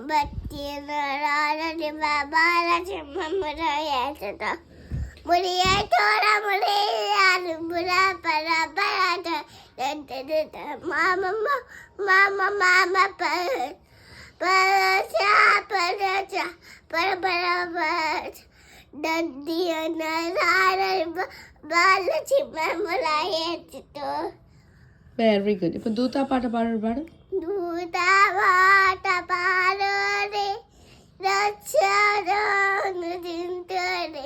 బతిరాలని బాబాలసింహమురయేత మురియేతోర మురియాలు బురా పర పరాట మామ మామ మామ పరచా పరచా పర పర పర వెరీ గుడ్. ఇప్పుడు దూతా పాట పాడు. దూతా పాట పాడు తింటుంది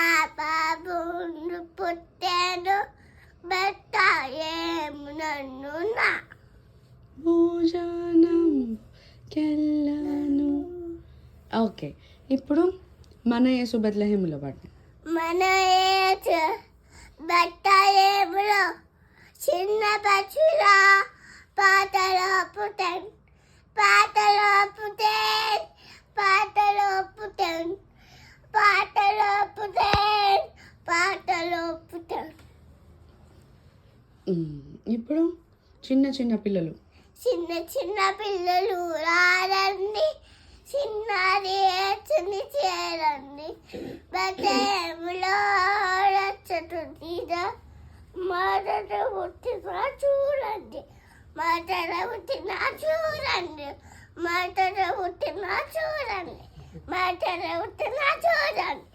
ఆ బాబు పుట్టాను బెట్టాయేము నన్ను నా భోజనం కెళ్ళను. ఓకే, ఇప్పుడు మన యేసు బెత్లెహేములో పాడు. మన యేసు బెత్లెహేములో చిన్న పక్షులా పాటలో పుట్టాను పాటలో పుట్టాను పాటలో పుట్టాను పాటలో పుట్టాను పాటలో పుట్టాను. ఇప్పుడు చిన్న చిన్న పిల్లలు రారండి చిన్నది ఏచుని చేరండి బతేములో రచ్చటుందిదా మొదట పుట్టిన చూడండి మొదట పుట్టిన చూడండి మొదట పుట్టిన చూడండి మొదట పుట్టిన చూడండి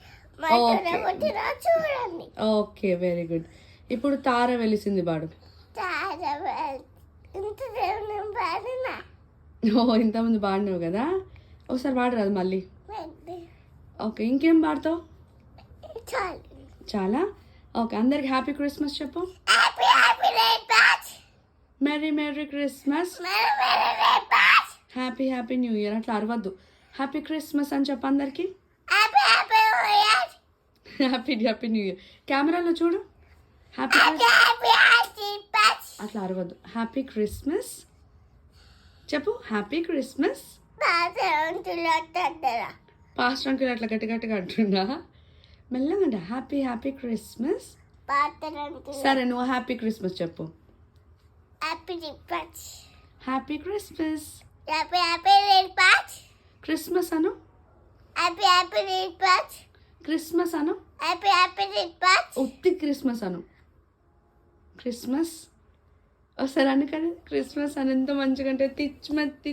మొదట పుట్టిన చూడండి. Okay, very good. ఇప్పుడు తార వెలిసింది పాడు. ఇంతకుముందు పాడినావు కదా, ఒకసారి పాడరాదు మళ్ళీ. ఓకే, ఇంకేం పాడతావు? చాలా. ఓకే, అందరికి హ్యాపీ క్రిస్మస్ చెప్పు. Merry merry Christmas, happy happy new year. అట్లా అరవద్దు, హ్యాపీ క్రిస్మస్ అని చెప్పు అందరికి. Happy happy new year. కెమెరాలో చూడు. హ్యాపీ అట్లా అరవద్దు. హ్యాపీ క్రిస్మస్ చెప్పు. Happy Christmas. పాస్టర్ అంకుల్ అట్లా గట్టి గట్టిగా అంటున్నా. మెల్లగా హ్యాపీ హ్యాపీ క్రిస్మస్. సరే, నువ్వు హ్యాపీ క్రిస్మస్ చెప్పు. Happy Christmas. క్రిస్మస్ అను. క్రిస్మస్ అను. ఉత్తి క్రిస్మస్ అను. క్రిస్మస్ ఒకసారి అను కదా. క్రిస్మస్ అని ఎంత మంచిగా అంటే తిచ్మత్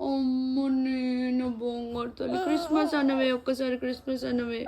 అమ్ము నేను బొంగొడుతుంది. క్రిస్మస్ అనవే, ఒక్కసారి క్రిస్మస్ అనవే.